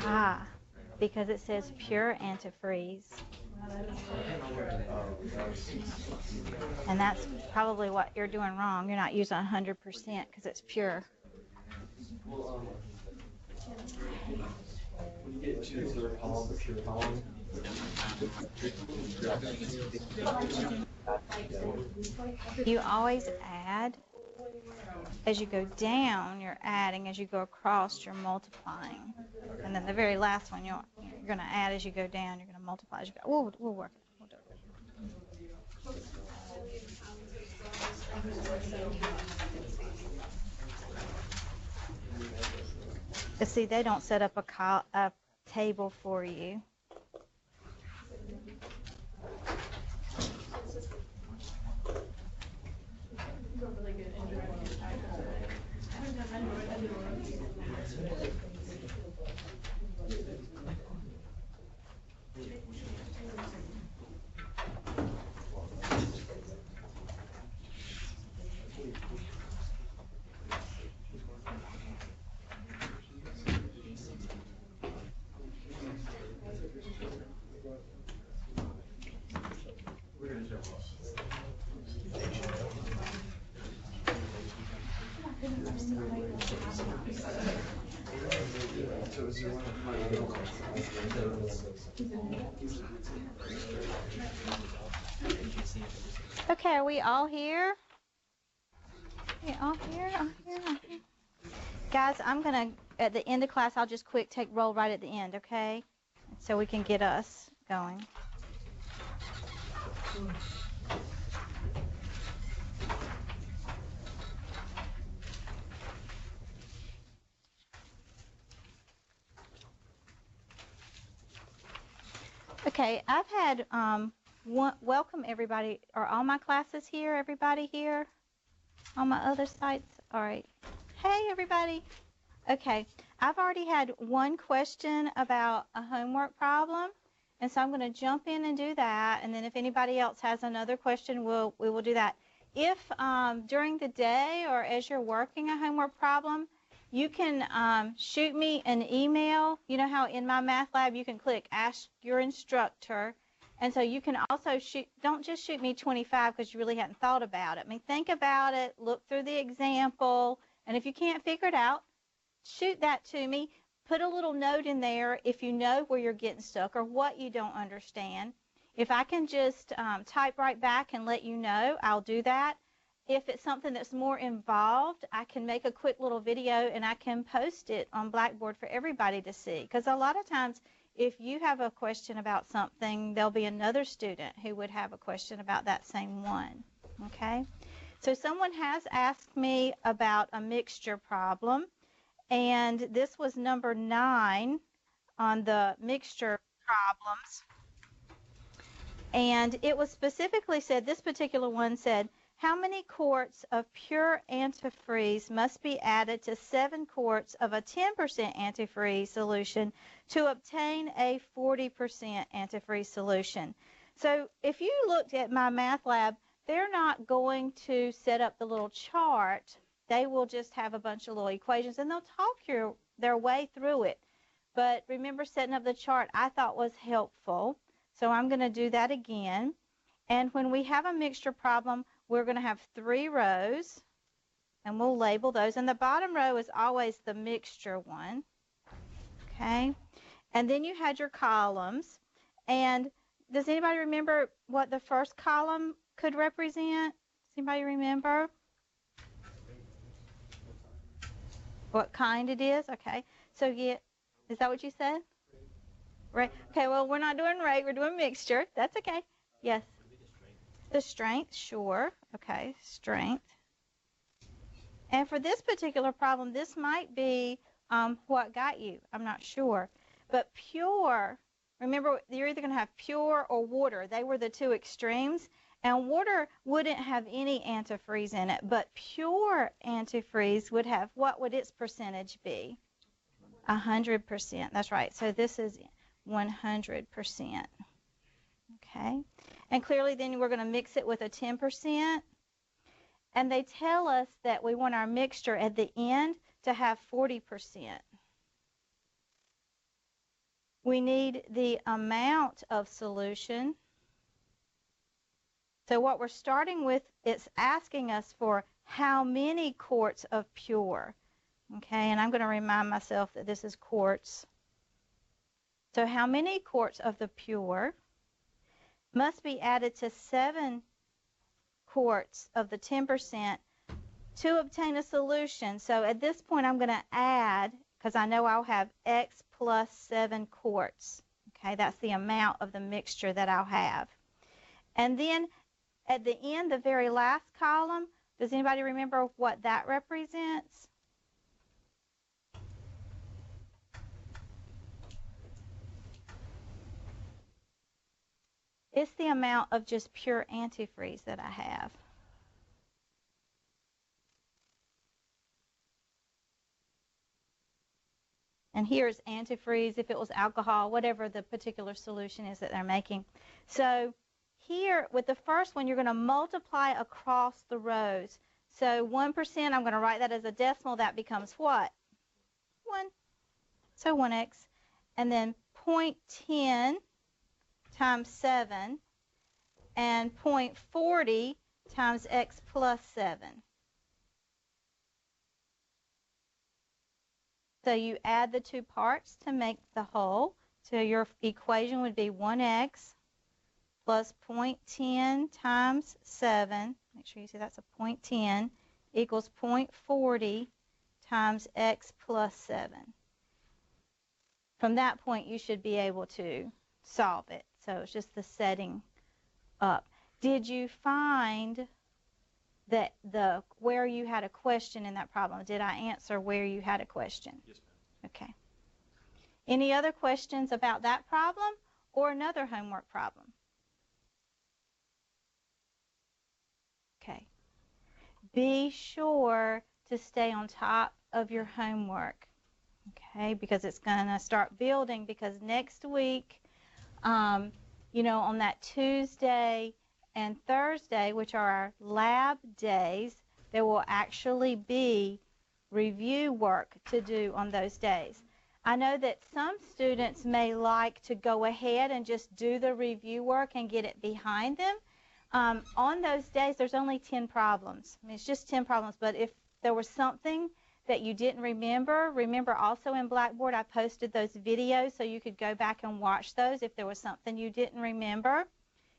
Ah, because it says pure antifreeze. And that's probably what you're doing wrong. You're not using 100% because it's pure. When you get to the third column, the pure column, you always add. As you go down, you're adding. As you go across, you're multiplying. And then the very last one, you're going to add as you go down. You're going to multiply as you go. We'll work it. We'll do it. But see, they don't set up a table for you. Okay, are we all here? Okay, all here, all here, all here. Guys, I'm going to, at the end of class, I'll just quick take roll right at the end, okay? So we can get us going. Okay, I've had, welcome everybody. Are all my classes here? Everybody here? On my other sites? All right. Hey, everybody. Okay, I've already had one question about a homework problem, and so I'm going to jump in and do that, and then if anybody else has another question, we will do that. If during the day or as you're working a homework problem, you can shoot me an email. You know how in my math lab you can click Ask Your Instructor, and so you can also shoot, don't just shoot me 25 because you really hadn't thought about it. I mean, think about it, look through the example, and if you can't figure it out, shoot that to me. Put a little note in there if you know where you're getting stuck or what you don't understand. If I can just type right back and let you know, I'll do that. If it's something that's more involved, I can make a quick little video and I can post it on Blackboard for everybody to see. Because a lot of times, if you have a question about something, there'll be another student who would have a question about that same one. Okay? So someone has asked me about a mixture problem, and this was number 9 on the mixture problems. And it was specifically said, this particular one said, how many quarts of pure antifreeze must be added to 7 quarts of a 10% antifreeze solution to obtain a 40% antifreeze solution? So if you looked at my math lab, they're not going to set up the little chart. They will just have a bunch of little equations, and they'll talk their way through it. But remember, setting up the chart I thought was helpful. So I'm going to do that again. And when we have a mixture problem, we're going to have 3 rows, and we'll label those. And the bottom row is always the mixture one. Okay. And then you had your columns. And does anybody remember what the first column could represent? Does anybody remember what kind it is? Okay. So is that what you said? Right. Okay, well, we're not doing rate. We're doing mixture. That's okay. Yes. The strength, sure. Okay, strength. And for this particular problem, this might be what got you. I'm not sure. But pure, remember, you're either going to have pure or water. They were the two extremes. And water wouldn't have any antifreeze in it. But pure antifreeze would have, what would its percentage be? 100%. That's right. So this is 100%. Okay. And clearly then we're going to mix it with a 10%. And they tell us that we want our mixture at the end to have 40%. We need the amount of solution. So what we're starting with, it's asking us for how many quarts of pure. Okay, and I'm going to remind myself that this is quarts. So how many quarts of the pure must be added to 7 quarts of the 10% to obtain a solution. So at this point, I'm going to add, because I know I'll have X plus 7 quarts. Okay, that's the amount of the mixture that I'll have. And then at the end, the very last column, does anybody remember what that represents? It's the amount of just pure antifreeze that I have. And here's antifreeze, if it was alcohol, whatever the particular solution is that they're making. So here, with the first one, you're going to multiply across the rows. So 1%, I'm going to write that as a decimal. That becomes what? 1. So 1x. And then 0.10 times 7 and 0.40 times x plus 7. So you add the two parts to make the whole. So your equation would be 1x plus 0.10 times 7. Make sure you see that's a 0.10 equals 0.40 times x plus 7. From that point, you should be able to solve it. So it's just the setting up. Did you find that where you had a question in that problem? Did I answer where you had a question? Yes, ma'am. Okay. Any other questions about that problem or another homework problem? Okay. Be sure to stay on top of your homework, okay, because it's going to start building, because next week, you know, on that Tuesday and Thursday, which are our lab days, there will actually be review work to do on those days. I know that some students may like to go ahead and just do the review work and get it behind them. On those days, there's only 10 problems. I mean, it's just 10 problems, but if there was something that you didn't remember also in Blackboard, I posted those videos so you could go back and watch those if there was something you didn't remember.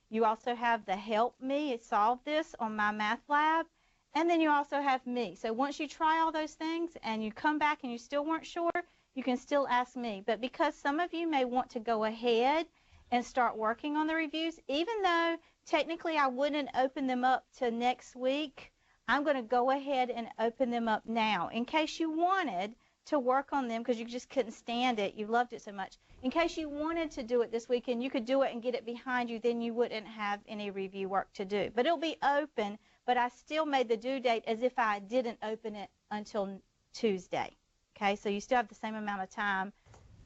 You also have the Help Me Solve This on My Math Lab, and then you also have me. So once you try all those things and you come back and you still weren't sure, you can still ask me. But because some of you may want to go ahead and start working on the reviews, even though technically I wouldn't open them up to next week, I'm going to go ahead and open them up now in case you wanted to work on them because you just couldn't stand it. You loved it so much. In case you wanted to do it this weekend, you could do it and get it behind you. Then you wouldn't have any review work to do. But it'll be open, but I still made the due date as if I didn't open it until Tuesday. Okay, so you still have the same amount of time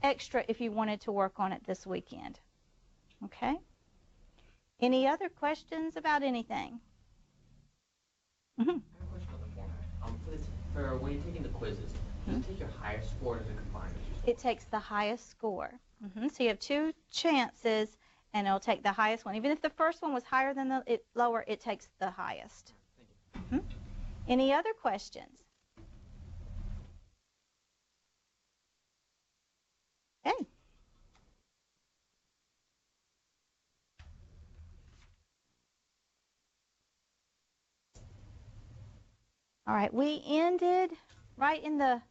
extra if you wanted to work on it this weekend. Okay? Any other questions about anything? I have a question on the format. For when you're taking the quizzes, does it take your highest score or does it combine with your score? It takes the highest score. So you have 2 chances, and it'll take the highest one. Even if the first one was higher than the lower, it takes the highest. Thank you. Any other questions? All right, we ended right in the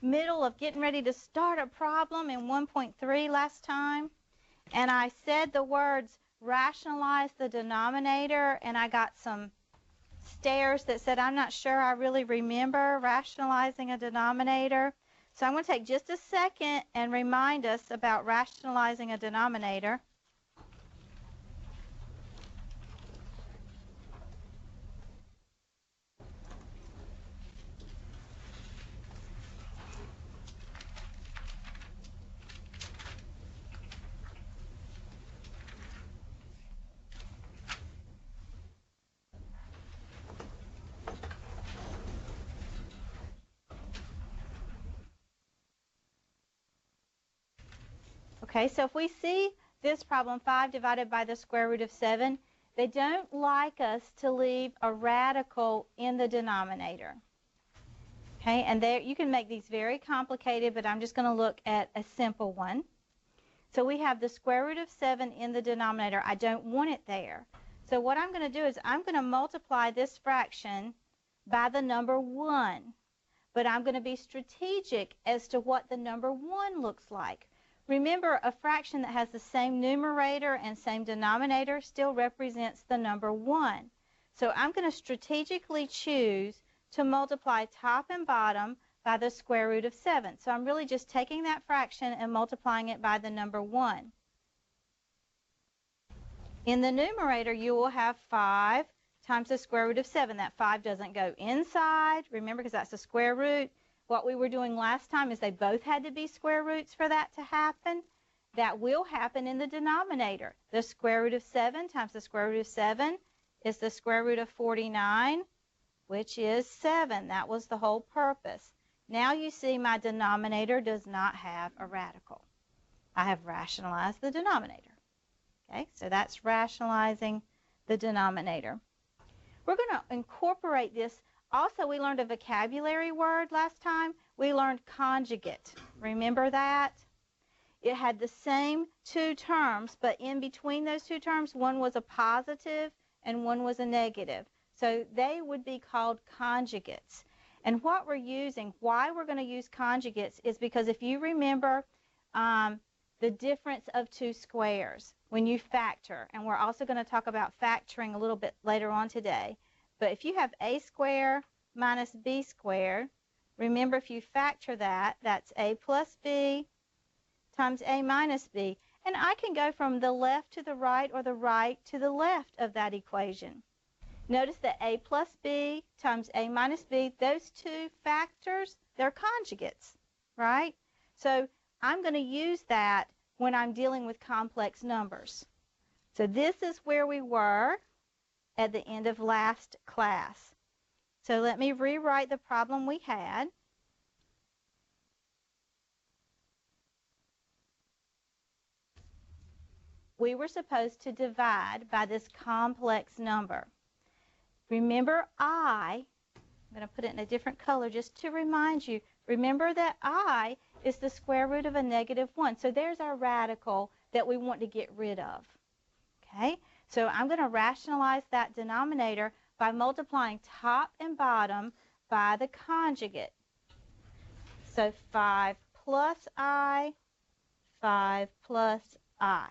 middle of getting ready to start a problem in 1.3 last time. And I said the words rationalize the denominator, and I got some stares that said I'm not sure I really remember rationalizing a denominator. So I'm going to take just a second and remind us about rationalizing a denominator. Okay, so if we see this problem, 5 divided by the square root of 7, they don't like us to leave a radical in the denominator. Okay, and there you can make these very complicated, but I'm just going to look at a simple one. So we have the square root of 7 in the denominator. I don't want it there. So what I'm going to do is I'm going to multiply this fraction by the number 1. But I'm going to be strategic as to what the number 1 looks like. Remember, a fraction that has the same numerator and same denominator still represents the number 1. So I'm going to strategically choose to multiply top and bottom by the square root of 7. So I'm really just taking that fraction and multiplying it by the number 1. In the numerator, you will have 5 times the square root of 7. That 5 doesn't go inside, remember, because that's the square root. What we were doing last time is they both had to be square roots for that to happen. That will happen in the denominator. The square root of 7 times the square root of 7 is the square root of 49, which is 7. That was the whole purpose. Now you see my denominator does not have a radical. I have rationalized the denominator. Okay, so that's rationalizing the denominator. We're going to incorporate this. Also, we learned a vocabulary word last time. We learned conjugate. Remember that? It had the same two terms, but in between those two terms, one was a positive and one was a negative. So they would be called conjugates. And what we're using, why we're going to use conjugates, is because if you remember the difference of two squares when you factor, and we're also going to talk about factoring a little bit later on today, but if you have a squared minus b squared, remember if you factor that, that's a plus b times a minus b. And I can go from the left to the right or the right to the left of that equation. Notice that a plus b times a minus b, those two factors, they're conjugates, right? So I'm going to use that when I'm dealing with complex numbers. So this is where we were at the end of last class. So let me rewrite the problem we had. We were supposed to divide by this complex number. Remember I'm going to put it in a different color just to remind you. Remember that I is the square root of a negative 1. So there's our radical that we want to get rid of. Okay? So I'm going to rationalize that denominator by multiplying top and bottom by the conjugate. So 5 plus I, 5 plus I.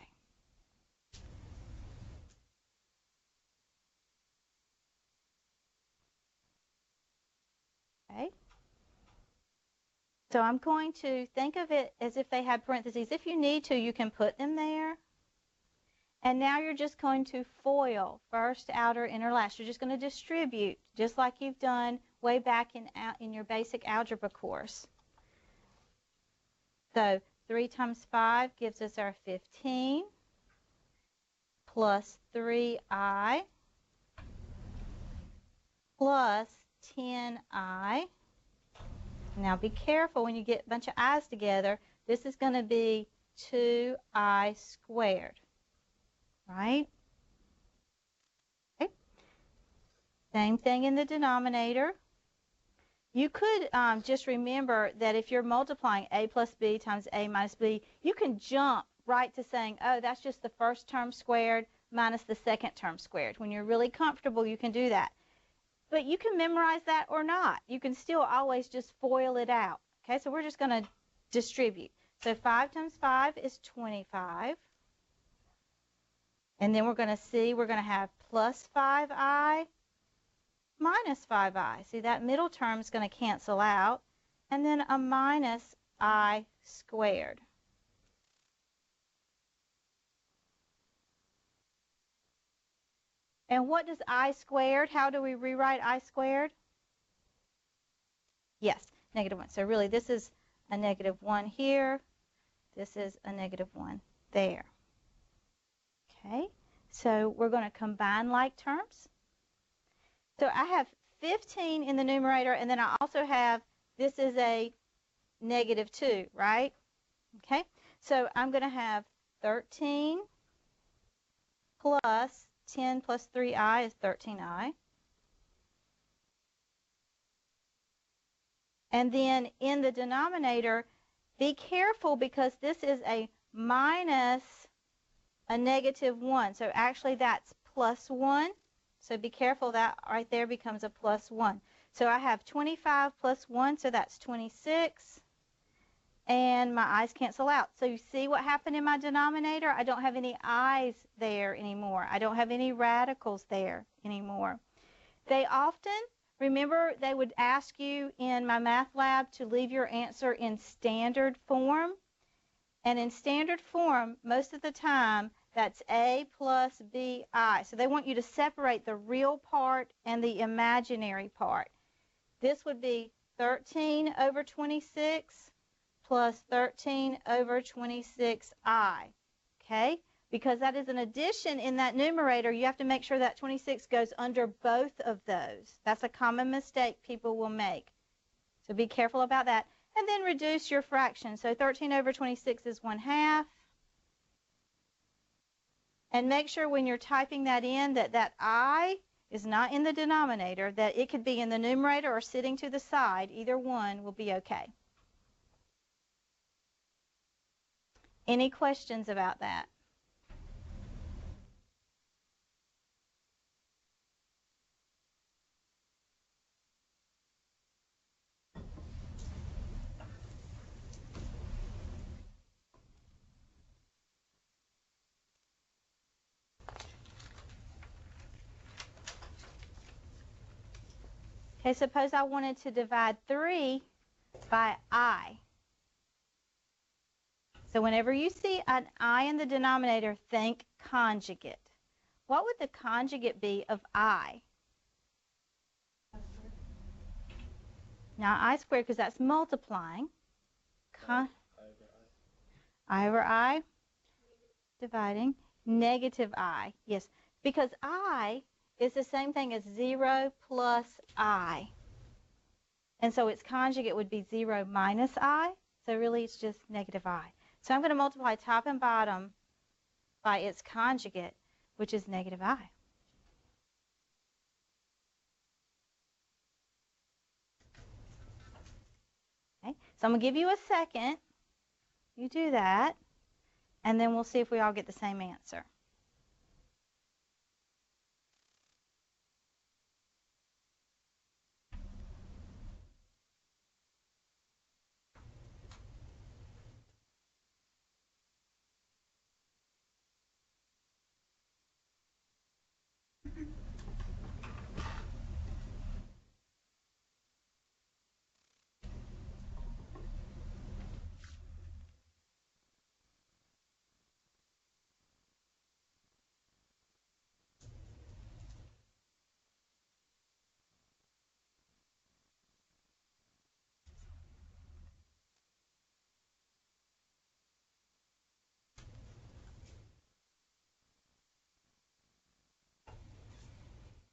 Okay? So I'm going to think of it as if they had parentheses. If you need to, you can put them there. And now you're just going to FOIL, first, outer, inner, last. You're just going to distribute, just like you've done way back in your basic algebra course. So 3 times 5 gives us our 15 plus 3i plus 10i. Now be careful when you get a bunch of i's together. This is going to be 2i squared. Right? Okay. Same thing in the denominator. You could just remember that if you're multiplying a plus b times a minus b, you can jump right to saying, oh, that's just the first term squared minus the second term squared. When you're really comfortable, you can do that. But you can memorize that or not. You can still always just FOIL it out. Okay, so we're just going to distribute. So 5 times 5 is 25. And then we're going to see, we're going to have plus 5i minus 5i. See, that middle term is going to cancel out. And then a minus I squared. And what does I squared? How do we rewrite I squared? Yes, -1. So really, this is a -1 here. This is a -1 there. Okay, so we're going to combine like terms. So I have 15 in the numerator, and then I also have, this is a -2, right? Okay, so I'm going to have 13 plus 10 plus 3i is 13i. And then in the denominator, be careful because this is a minus a -1. So actually that's +1. So be careful, that right there becomes a +1. So I have 25 plus 1, so that's 26. And my i's cancel out. So you see what happened in my denominator? I don't have any i's there anymore. I don't have any radicals there anymore. They often, remember, they would ask you in my math lab to leave your answer in standard form. And in standard form, most of the time, that's a plus bi. So they want you to separate the real part and the imaginary part. This would be 13 over 26 plus 13 over 26i. Okay? Because that is an addition in that numerator, you have to make sure that 26 goes under both of those. That's a common mistake people will make. So be careful about that. And then reduce your fraction. So 13 over 26 is 1/2. And make sure when you're typing that in that that I is not in the denominator, that it could be in the numerator or sitting to the side. Either one will be okay. Any questions about that? Okay, suppose I wanted to divide 3 by I. So whenever you see an I in the denominator, think conjugate. What would the conjugate be of I? Now I squared, because that's multiplying. I over I, dividing, -I. Yes, because I is the same thing as 0 plus I. And so its conjugate would be 0 minus I. So really it's just -I. So I'm going to multiply top and bottom by its conjugate, which is -I. Okay, so I'm going to give you a second. You do that, and then we'll see if we all get the same answer.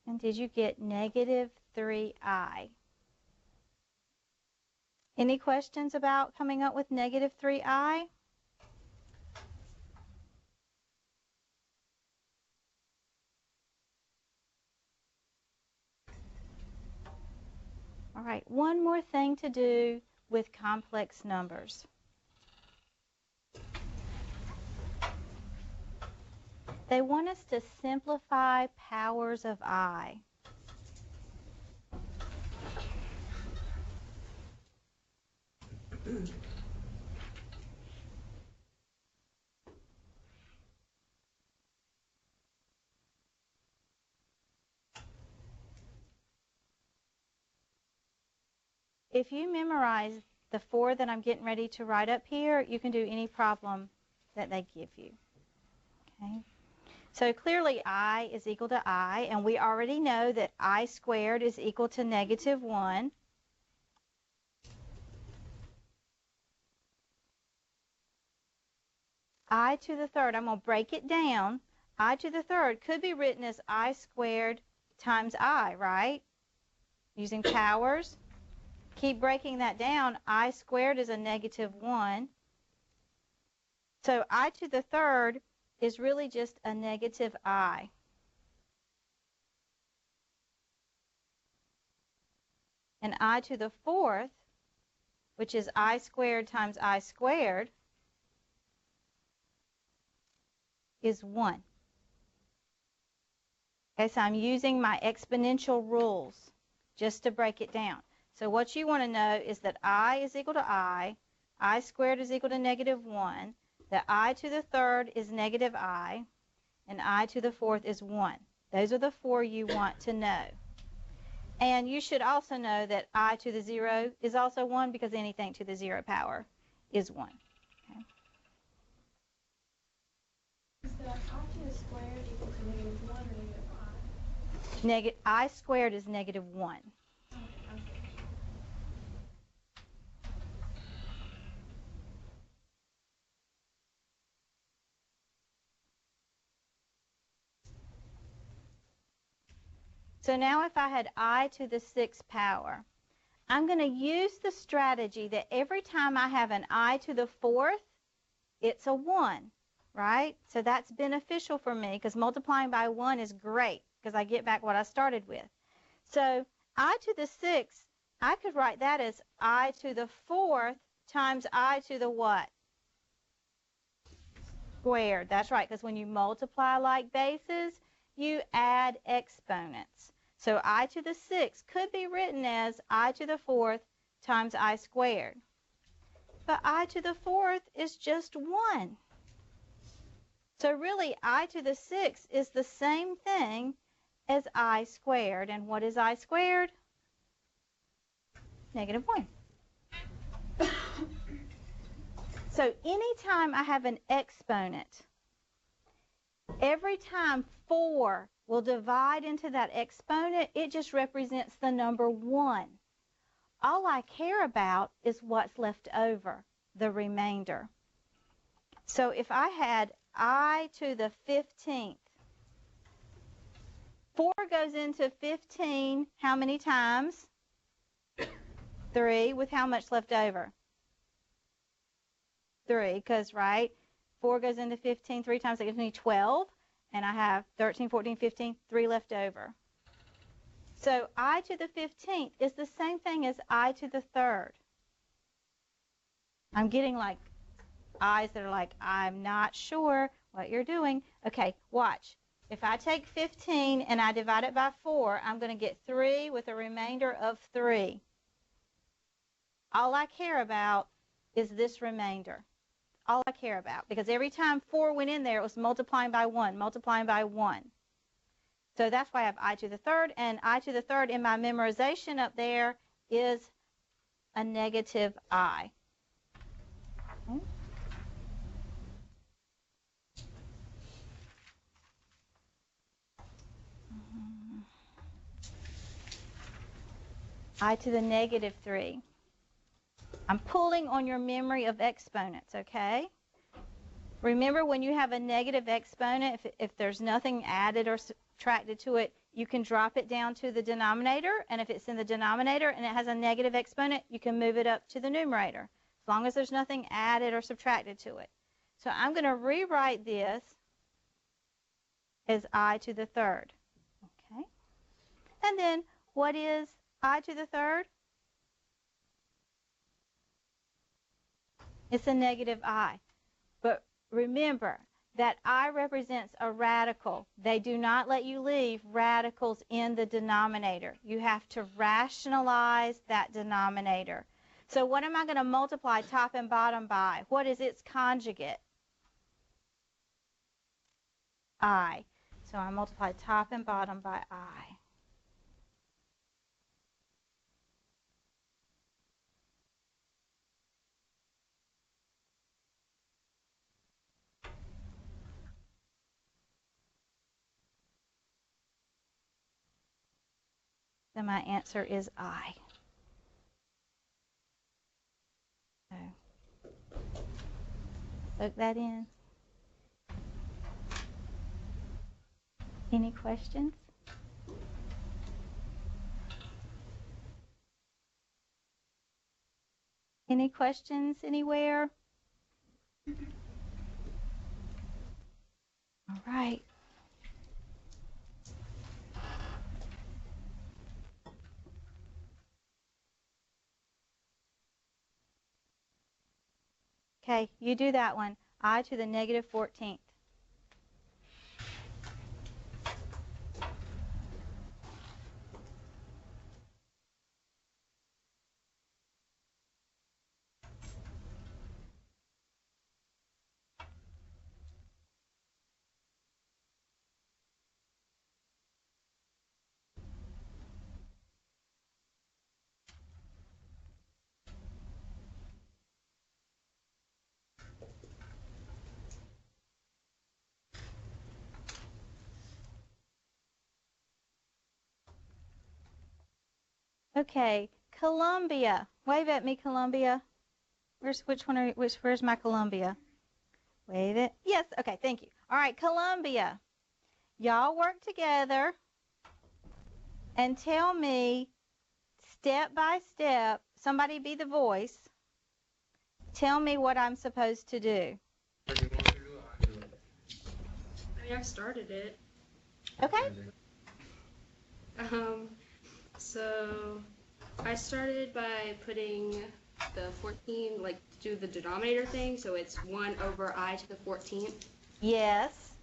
And did you get -3i? Any questions about coming up with -3i? All right, one more thing to do with complex numbers. They want us to simplify powers of I. If you memorize the 4 that I'm getting ready to write up here, you can do any problem that they give you. Okay? So clearly I is equal to I, and we already know that I squared is equal to negative 1. I to the third, I'm going to break it down. I to the third could be written as I squared times I, right? Using powers. Keep breaking that down. I squared is a negative 1. So I to the third is really just a negative I. And I to the fourth, which is I squared times I squared, is 1. Okay, so I'm using my exponential rules just to break it down. So what you want to know is that I is equal to I squared is equal to negative 1, that I to the third is negative I, and I to the fourth is 1. Those are the 4 you want to know. And you should also know that I to the 0 is also 1 because anything to the 0 power is 1. Okay. Is the I to the squared equal to negative 1 or negative I squared is negative 1. I? Okay. So now if I had I to the 6th power, I'm going to use the strategy that every time I have an I to the 4th, it's a 1, right? So that's beneficial for me because multiplying by 1 is great because I get back what I started with. So I to the 6th, I could write that as I to the 4th times I to the what? Squared. That's right, because when you multiply like bases, you add exponents. So I to the 6th could be written as I to the 4th times I squared. But I to the 4th is just 1. So really, I to the 6th is the same thing as I squared. And what is I squared? Negative 1. So anytime I have an exponent, every time 4 will divide into that exponent, it just represents the number 1. All I care about is what's left over, the remainder. So if I had I to the 15th, 4 goes into 15 how many times? 3, with how much left over? 3, because, right, 4 goes into 15 3 times, that gives me 12, and I have 13, 14, 15, 3 left over. So I to the 15th is the same thing as I to the 3rd. I'm getting like eyes that are like, I'm not sure what you're doing. Okay, watch. If I take 15 and I divide it by 4, I'm going to get 3 with a remainder of 3. All I care about is this remainder. All I care about. Because every time 4 went in there, it was multiplying by 1, multiplying by 1. So that's why I have I to the 3rd. And I to the 3rd in my memorization up there is a negative I. Okay. I to the negative 3. I'm pulling on your memory of exponents, okay? Remember, when you have a negative exponent, if there's nothing added or subtracted to it, you can drop it down to the denominator, and if it's in the denominator and it has a negative exponent, you can move it up to the numerator, as long as there's nothing added or subtracted to it. So I'm going to rewrite this as I to the 3rd, okay? And then, what is I to the 3rd? It's a negative I. But remember that I represents a radical. They do not let you leave radicals in the denominator. You have to rationalize that denominator. So what am I going to multiply top and bottom by? What is its conjugate? I. So I multiply top and bottom by I. So my answer is I. So soak that in. Any questions? Any questions anywhere? All right. Okay, you do that one. I to the negative 14th. Okay, Columbia. Wave at me, Columbia. Where's my Columbia? Wave it. Yes, okay, thank you. All right, Columbia. Y'all work together and tell me step by step, somebody be the voice, tell me what I'm supposed to do. I mean, I've started it. Okay? So I started by putting the 14, like, do the denominator thing, so it's 1 over I to the 14th. Yes.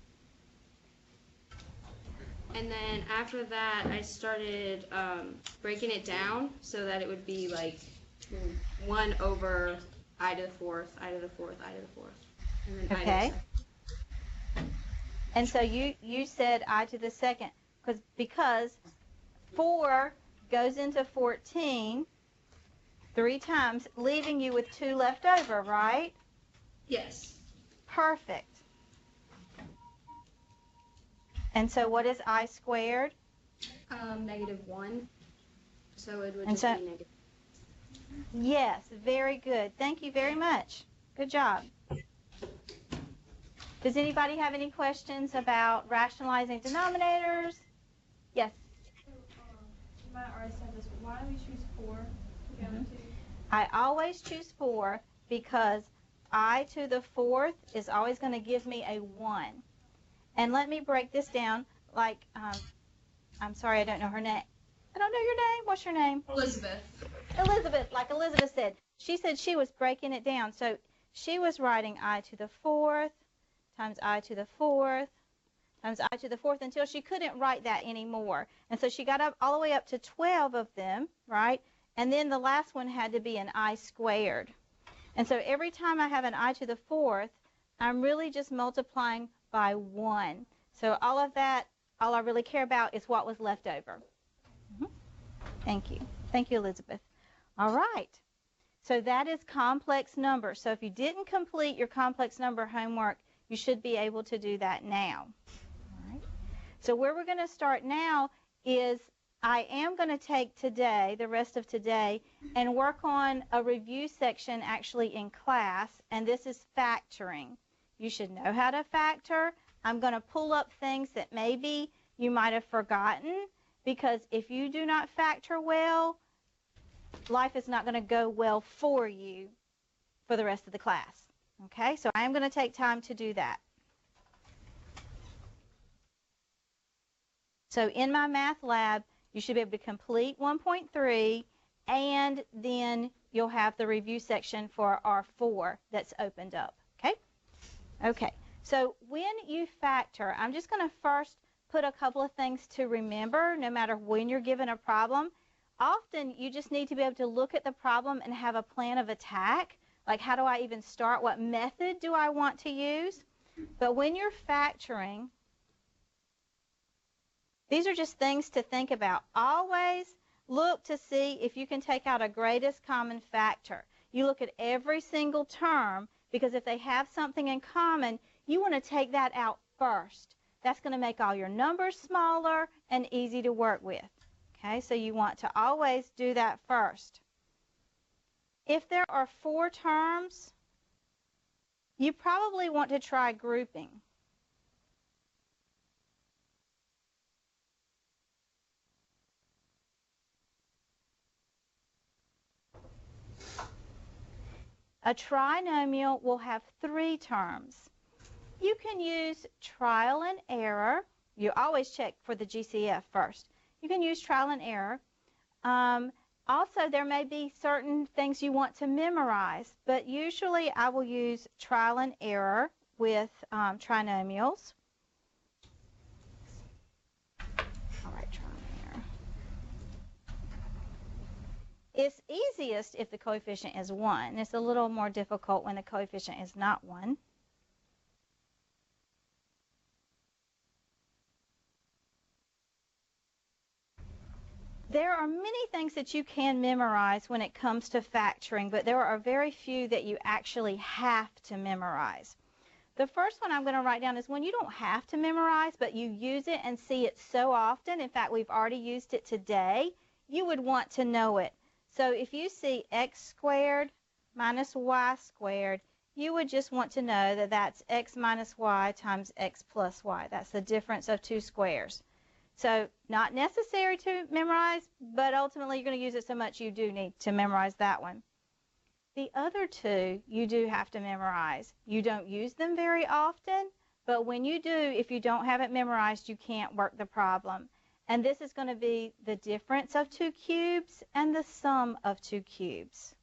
And then after that, I started breaking it down so that it would be like 1 over I to the 4th, I to the 4th, I to the 4th. And then Okay. I to the 2nd. And so you said I to the 2nd because 4 goes into 14 3 times, leaving you with 2 left over, right? Yes. Perfect. And so what is I squared? -1. So it would And just so- be negative. Yes, very good. Thank you very much. Good job. Does anybody have any questions about rationalizing denominators? Yes. You might already said this, but why do we choose 4 to go into? I always choose 4 because I to the 4th is always going to give me a 1. And let me break this down like, I'm sorry, I don't know her name. I don't know your name. What's your name? Elizabeth. Elizabeth, like Elizabeth said. She said she was breaking it down. So she was writing I to the 4th times I to the 4th times I to the 4th until she couldn't write that anymore. And so she got up all the way up to 12 of them, right? And then the last one had to be an I squared. And so every time I have an I to the 4th, I'm really just multiplying by 1. So all of that, all I really care about is what was left over. Thank you. Thank you, Elizabeth. All right. So that is complex numbers. So if you didn't complete your complex number homework, you should be able to do that now. All right. So where we're going to start now is I am going to take today, the rest of today, and work on a review section actually in class, and this is factoring. You should know how to factor. I'm going to pull up things that maybe you might have forgotten, because if you do not factor well, life is not going to go well for you for the rest of the class. Okay, so I am going to take time to do that. So in my math lab, you should be able to complete 1.3, and then you'll have the review section for R4 that's opened up. Okay? Okay, so when you factor, I'm just going to first put a couple of things to remember no matter when you're given a problem. often you just need to be able to look at the problem and have a plan of attack. Like, how do I even start? What method do I want to use? But when you're factoring, these are just things to think about. Always look to see if you can take out a greatest common factor. You look at every single term, because if they have something in common, you want to take that out first. That's going to make all your numbers smaller and easy to work with. Okay, so you want to always do that first. If there are 4 terms, you probably want to try grouping. A trinomial will have 3 terms. You can use trial and error. You always check for the GCF first. You can use trial and error. Also, there may be certain things you want to memorize, but usually I will use trial and error with trinomials. All right, trial and error. It's easiest if the coefficient is 1. It's a little more difficult when the coefficient is not 1. There are many things that you can memorize when it comes to factoring, but there are very few that you actually have to memorize. The first one I'm going to write down is one you don't have to memorize, but you use it and see it so often. In fact, we've already used it today. You would want to know it. So if you see x squared minus y squared, you would just want to know that that's x minus y times x plus y. That's the difference of 2 squares. So not necessary to memorize, but ultimately you're going to use it so much you do need to memorize that one. The other 2 you do have to memorize. You don't use them very often, but when you do, if you don't have it memorized, you can't work the problem. And this is going to be the difference of 2 cubes and the sum of 2 cubes.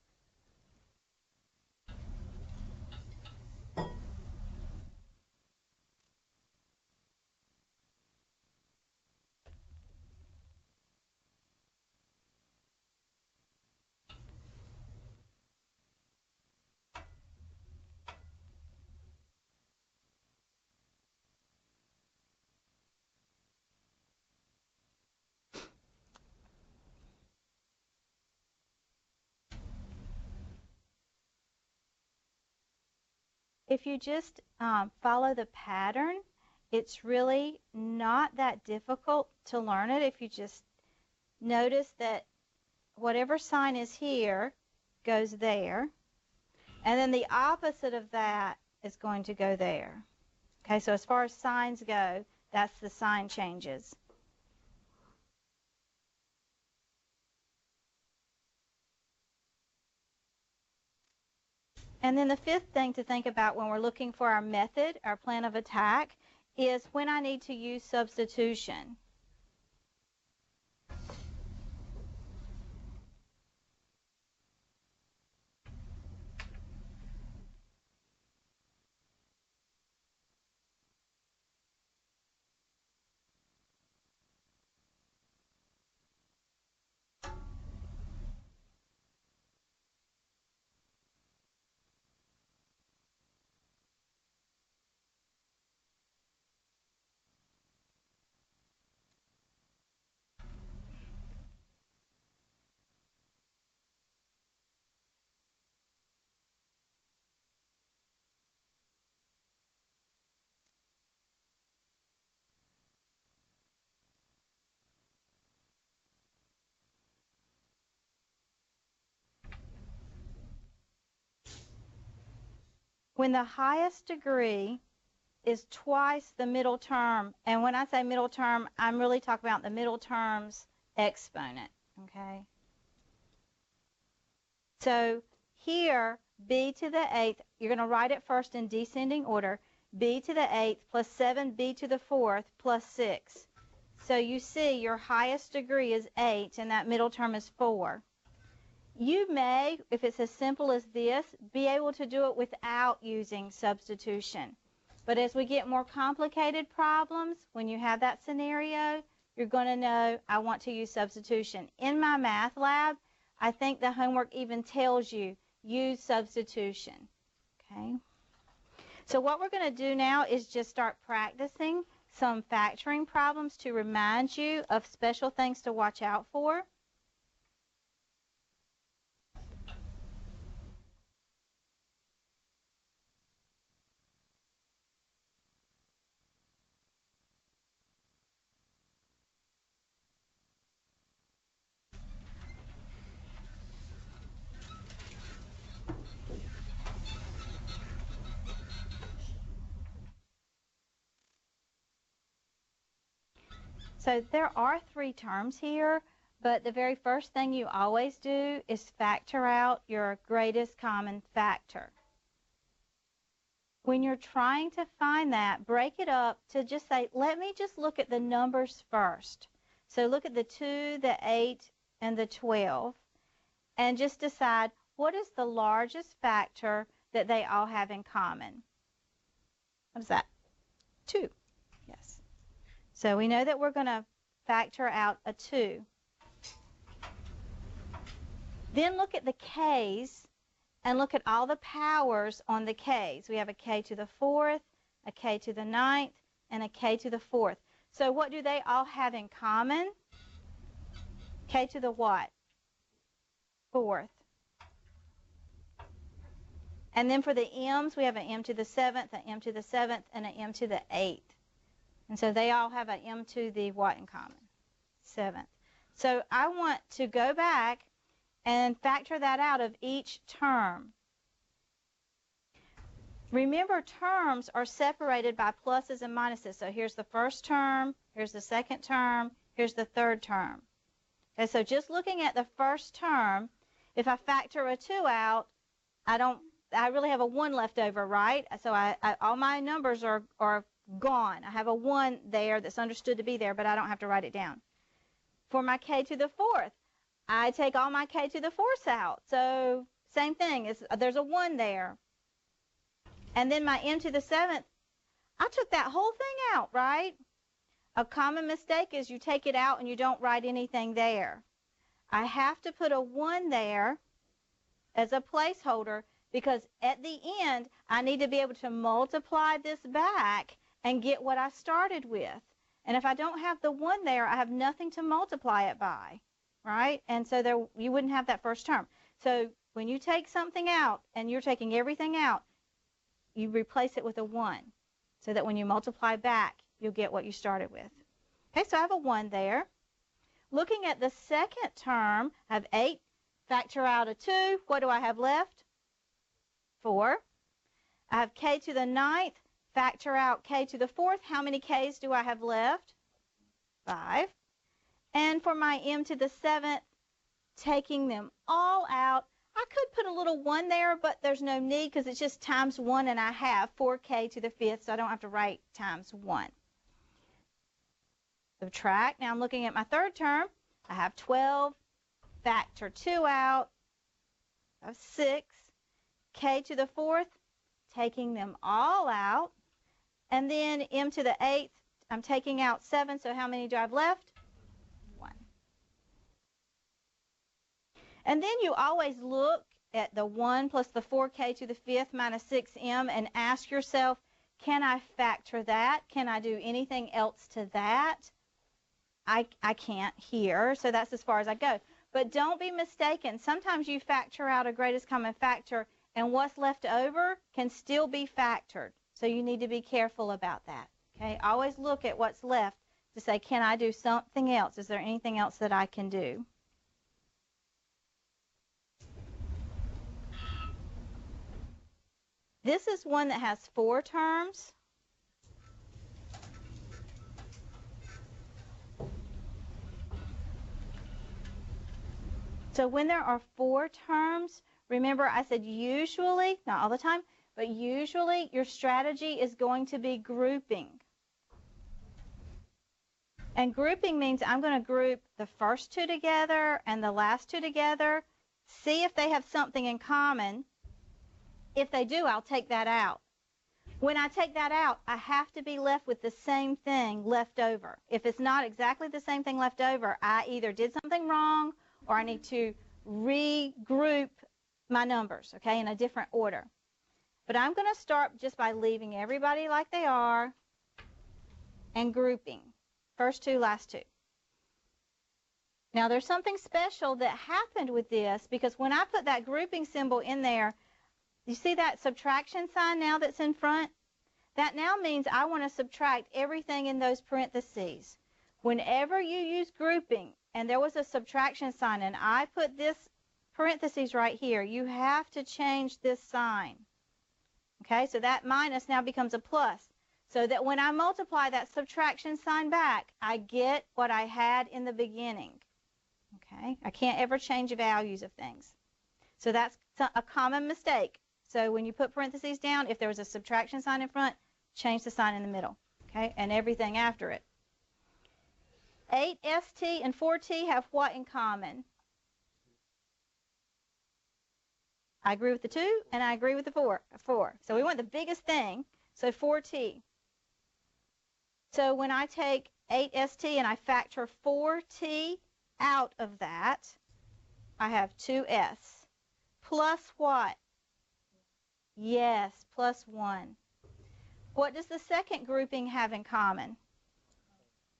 If you just follow the pattern, it's really not that difficult to learn it. If you just notice that whatever sign is here goes there, and then the opposite of that is going to go there. Okay, so as far as signs go, that's the sign changes. And then the 5th thing to think about when we're looking for our method, our plan of attack, is when I need to use substitution. When the highest degree is twice the middle term, and when I say middle term, I'm really talking about the middle term's exponent, okay? So here, b to the 8th, you're going to write it first in descending order, b to the 8th plus 7b to the 4th plus 6. So you see your highest degree is 8, and that middle term is 4. You may, if it's as simple as this, be able to do it without using substitution. But as we get more complicated problems, when you have that scenario, you're going to know I want to use substitution. In my math lab, I think the homework even tells you use substitution. Okay. So what we're going to do now is just start practicing some factoring problems to remind you of special things to watch out for. So there are 3 terms here, but the very first thing you always do is factor out your greatest common factor. When you're trying to find that, break it up to just say, let me just look at the numbers first. So look at the 2, the 8, and the 12, and just decide what is the largest factor that they all have in common. What is that? 2. Yes. So we know that we're going to factor out a 2. Then look at the k's and look at all the powers on the k's. We have a k to the 4th, a k to the 9th, and a k to the 4th. So what do they all have in common? K to the what? 4th. And then for the m's, we have an m to the 7th, an m to the 7th, and an m to the 8th. And so they all have an m to the what in common? 7th. So I want to go back and factor that out of each term. Remember, terms are separated by pluses and minuses. So here's the first term, here's the second term, here's the third term. Okay, so just looking at the first term, if I factor a 2 out, I really have a 1 left over, right? So all my numbers are gone. I have a 1 there that's understood to be there, but I don't have to write it down. For my k to the 4th, I take all my k to the 4th out. So same thing, there's a 1 there. And then my m to the 7th, I took that whole thing out, right? A common mistake is you take it out and you don't write anything there. I have to put a 1 there as a placeholder because at the end, I need to be able to multiply this back and get what I started with. And if I don't have the 1 there, I have nothing to multiply it by, right? And so you wouldn't have that first term. So when you take something out and you're taking everything out, you replace it with a 1 so that when you multiply back, you'll get what you started with. Okay, so I have a 1 there. Looking at the second term, I have 8, factor out a 2. What do I have left? 4. I have k to the 9th, factor out k to the 4th. How many k's do I have left? 5. And for my m to the 7th, taking them all out, I could put a little 1 there, but there's no need because it's just times 1, and I have 4k to the 5th, so I don't have to write times 1. Subtract. Now I'm looking at my third term. I have 12, factor 2 out, I have 6, k to the 4th, taking them all out, and then m to the 8th, I'm taking out 7, so how many do I have left? 1. And then you always look at the 1 plus the 4k to the 5th minus 6m and ask yourself, can I factor that? Can I do anything else to that? I can't here, so that's as far as I go. But don't be mistaken. Sometimes you factor out a greatest common factor, and what's left over can still be factored. So you need to be careful about that. Okay? Always look at what's left to say, can I do something else? Is there anything else that I can do? This is one that has 4 terms. So when there are 4 terms, remember I said usually, not all the time, but usually your strategy is going to be grouping. And grouping means I'm going to group the first 2 together and the last 2 together, see if they have something in common. If they do, I'll take that out. When I take that out, I have to be left with the same thing left over. If it's not exactly the same thing left over, I either did something wrong or I need to regroup my numbers, okay, in a different order. But I'm going to start just by leaving everybody like they are and grouping. First two, last two. Now, there's something special that happened with this because when I put that grouping symbol in there, you see that subtraction sign now that's in front? That now means I want to subtract everything in those parentheses. Whenever you use grouping and there was a subtraction sign and I put this parentheses right here, you have to change this sign. Okay, so that minus now becomes a plus. So that when I multiply that subtraction sign back, I get what I had in the beginning. Okay, I can't ever change values of things. So that's a common mistake. So when you put parentheses down, if there was a subtraction sign in front, change the sign in the middle, okay, and everything after it. 8ST and 4T have what in common? I agree with the 2, and I agree with the 4. So we want the biggest thing, so 4T. So when I take 8ST and I factor 4T out of that, I have 2S. Plus what? Yes, plus 1. What does the second grouping have in common?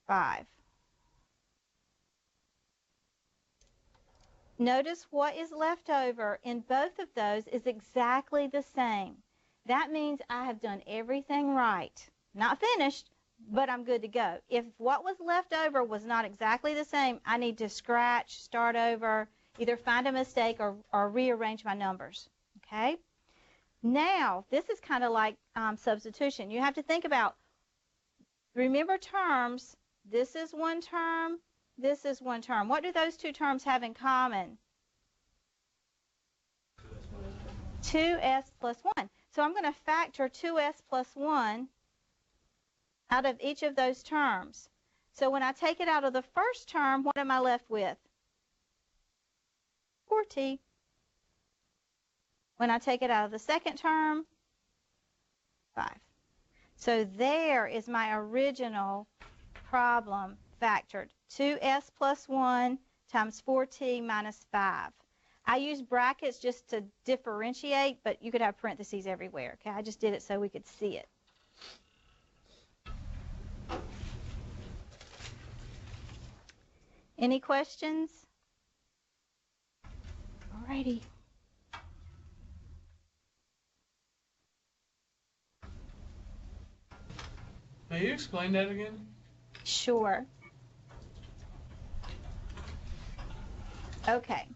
5. Notice what is left over in both of those is exactly the same. That means I have done everything right. Not finished, but I'm good to go. If what was left over was not exactly the same, I need to scratch, start over, either find a mistake or rearrange my numbers. Okay? Now, this is kind of like substitution. You have to think about, remember terms, this is one term, this is one term. What do those two terms have in common? 2s plus 1. So I'm going to factor 2s plus 1 out of each of those terms. So when I take it out of the first term, what am I left with? 4t. When I take it out of the second term, 5. So there is my original problem factored. 2s plus 1 times 4t minus 5. I use brackets just to differentiate, but you could have parentheses everywhere. Okay, I just did it so we could see it. Any questions? Alrighty. May you explain that again? Sure. Okay.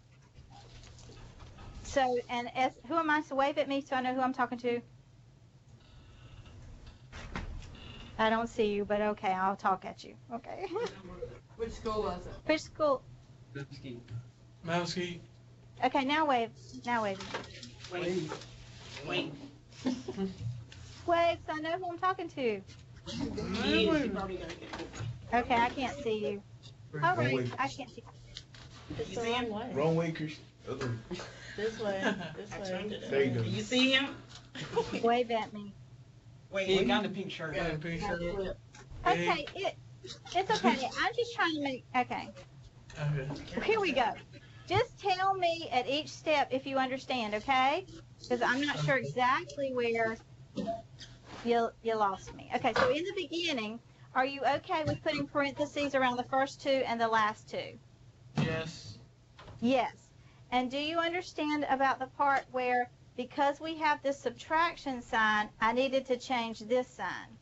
So, and who am I? So wave at me so I know who I'm talking to. I don't see you, but okay, I'll talk at you. Okay. Which school was it? Which school? Mowski. Okay, now wave. Now wave. Wait. Wave so I know who I'm talking to. Okay, I can't see you. All right, I can't see you. You see him? Wrong way, Christian. This way. This way. There you go. You see him? Wave at me. Wait, He got the pink shirt. Yeah, pink shirt. Okay, it's okay. I'm just trying to make, okay. Okay. Here we go. Just tell me at each step if you understand, okay? Because I'm not sure exactly where you lost me. Okay, so in the beginning, are you okay with putting parentheses around the first two and the last two? Yes. Yes. And do you understand about the part where, because we have this subtraction sign, I needed to change this sign?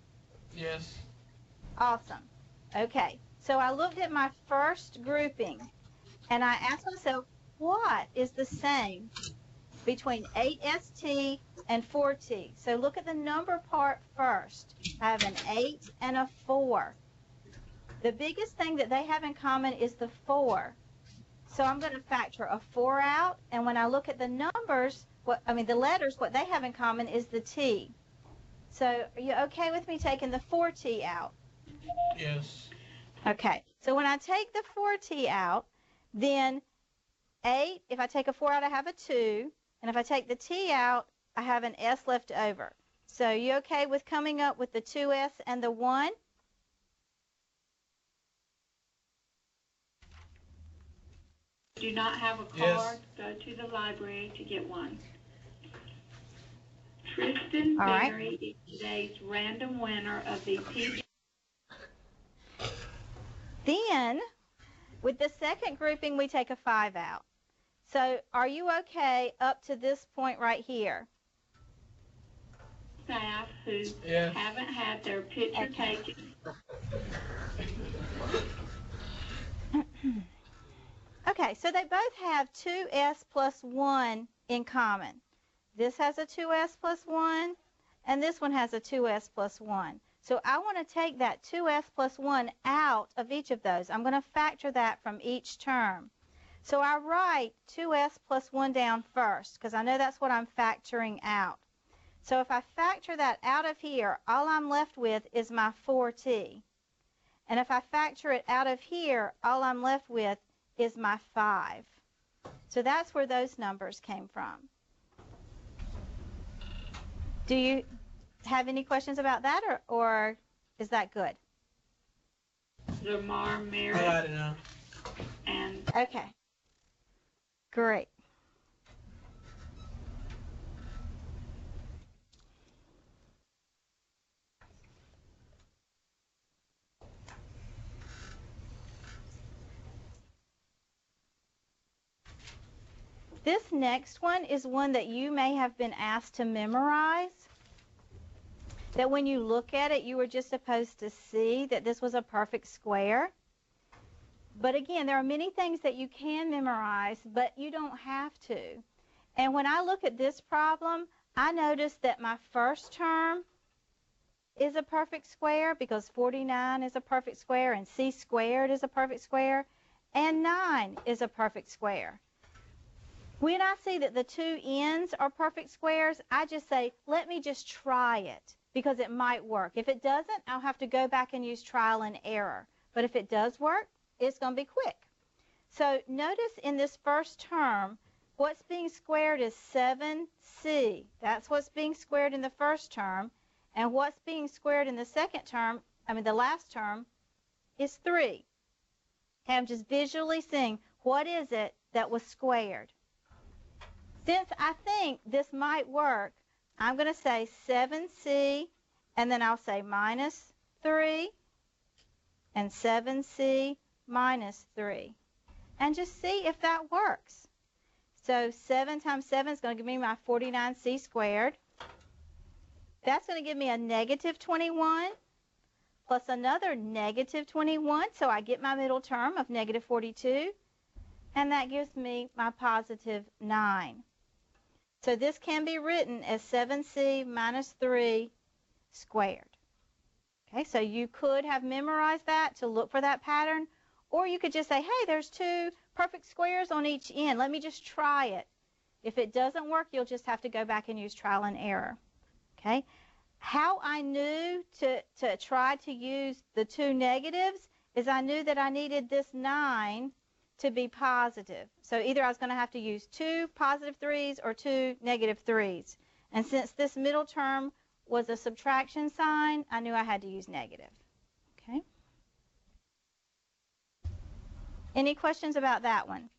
Yes. Awesome. Okay, so I looked at my first grouping, and I asked myself, what is the same between 8ST and 4T? So look at the number part first. I have an 8 and a 4. The biggest thing that they have in common is the 4. So I'm going to factor a 4 out, and when I look at the numbers, the letters, what they have in common is the T. So are you okay with me taking the 4T out? Yes. Okay, so when I take the 4T out, then 8, if I take a 4 out, I have a 2. And if I take the T out, I have an S left over. So you okay with coming up with the 2s and the 1? Do not have a Yes. card, go to the library to get one. Tristan All right. Berry is today's random winner of the PG. Then, with the second grouping, we take a 5 out. So are you okay up to this point right here? Staff who Yes. haven't had their picture Okay. taken. Okay, so they both have 2s plus 1 in common. This has a 2s plus 1, and this one has a 2s plus 1. So I want to take that 2s plus 1 out of each of those. I'm going to factor that from each term. So I write 2s plus 1 down first, because I know that's what I'm factoring out. So if I factor that out of here, all I'm left with is my 4t. And if I factor it out of here, all I'm left with is my 5. So that's where those numbers came from. Do you have any questions about that, or is that good? Lamar I Merritt got it now. and Okay. Great. This next one is one that you may have been asked to memorize, that when you look at it, you were just supposed to see that this was a perfect square. But again, there are many things that you can memorize, but you don't have to. And when I look at this problem, I notice that my first term is a perfect square because 49 is a perfect square, and c squared is a perfect square, and 9 is a perfect square. When I see that the two ends are perfect squares, I just say, let me just try it, because it might work. If it doesn't, I'll have to go back and use trial and error. But if it does work, it's going to be quick. So notice in this first term, what's being squared is 7c. That's what's being squared in the first term. And what's being squared in the second term, the last term, is 3. Okay, I'm just visually seeing what is it that was squared. Since I think this might work, I'm going to say 7c, and then I'll say minus 3, and 7c minus 3. And just see if that works. So 7 times 7 is going to give me my 49c squared. That's going to give me a negative 21 plus another negative 21, so I get my middle term of negative 42, and that gives me my positive 9. So this can be written as 7c minus 3 squared. Okay, so you could have memorized that to look for that pattern, or you could just say, hey, there's two perfect squares on each end. Let me just try it. If it doesn't work, you'll just have to go back and use trial and error. Okay, how I knew to try to use the two negatives is I knew that I needed this 9 to be positive. So either I was going to have to use 2 positive 3's or 2 negative 3's. And since this middle term was a subtraction sign, I knew I had to use negative. Okay. Any questions about that one?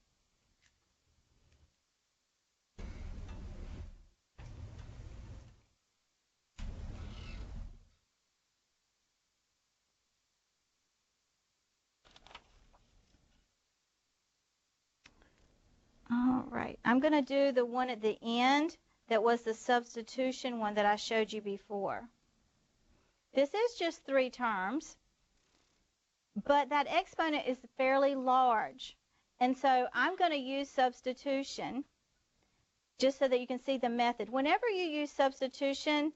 All right, I'm going to do the one at the end that was the substitution one that I showed you before. This is just 3 terms, but that exponent is fairly large. And so I'm going to use substitution just so that you can see the method. Whenever you use substitution,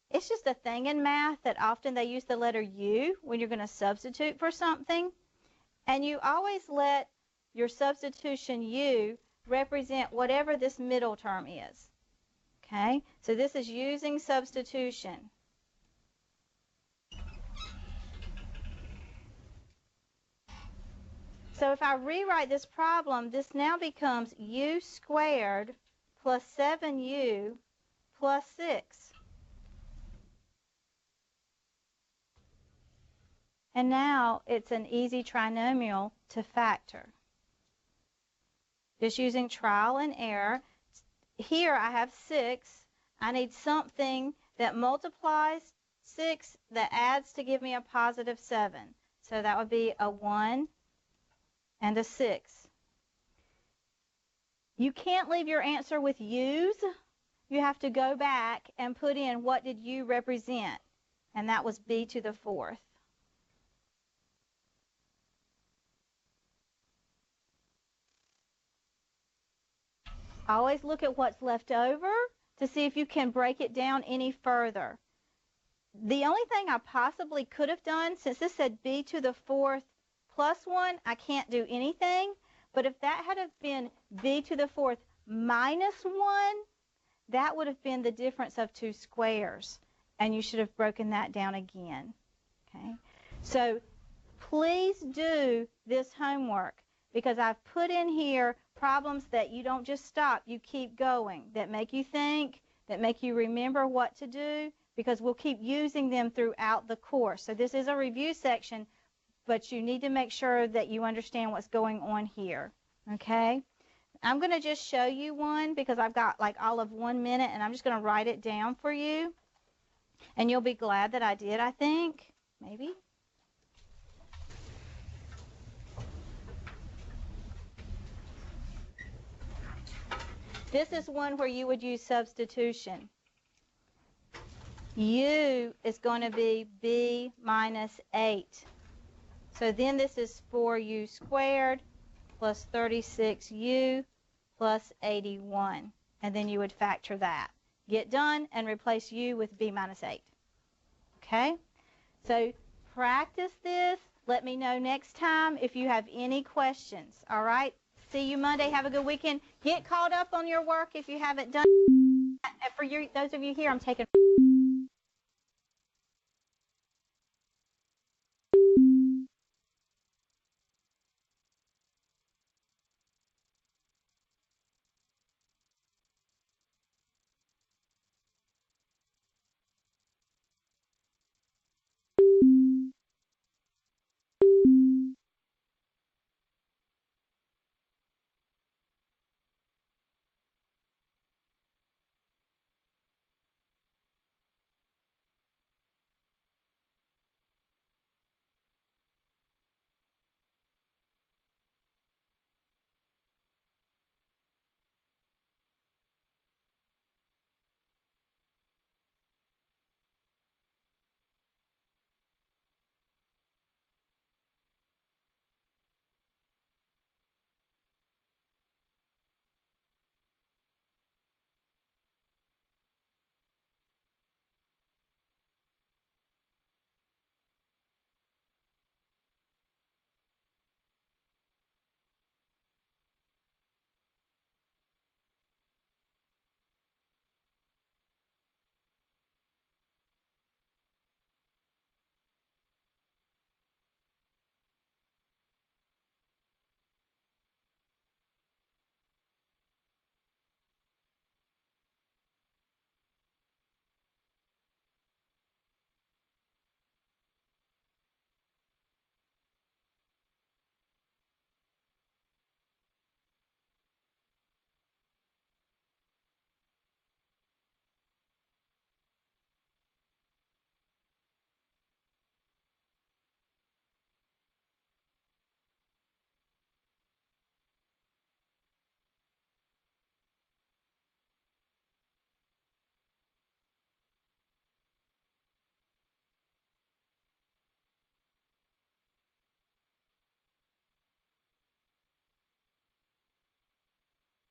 it's just a thing in math that often they use the letter U when you're going to substitute for something. And you always let your substitution U represent whatever this middle term is. Okay, so this is using substitution. So if I rewrite this problem, this now becomes U squared plus 7U plus 6. And now it's an easy trinomial to factor. Just using trial and error. Here I have 6. I need something that multiplies 6 that adds to give me a positive 7. So that would be a 1 and a 6. You can't leave your answer with U's. You have to go back and put in what did U represent. And that was b to the 4th. Always look at what's left over to see if you can break it down any further. The only thing I possibly could have done, since this said b to the 4th plus 1, I can't do anything. But if that had have been b to the 4th minus 1, that would have been the difference of 2 squares. And you should have broken that down again. Okay? So please do this homework, because I've put in here problems that you don't just stop, you keep going, that make you think, that make you remember what to do, because we'll keep using them throughout the course. So this is a review section, but you need to make sure that you understand what's going on here. Okay? I'm going to just show you one because I've got like all of 1 minute, and I'm just going to write it down for you. And you'll be glad that I did, I think. Maybe. This is one where you would use substitution. U is going to be b minus 8. So then this is 4u squared plus 36u plus 81. And then you would factor that. Get done and replace u with b minus 8. Okay? So practice this. Let me know next time if you have any questions. All right? See you Monday. Have a good weekend. Get caught up on your work if you haven't done it. For those of you here, I'm taking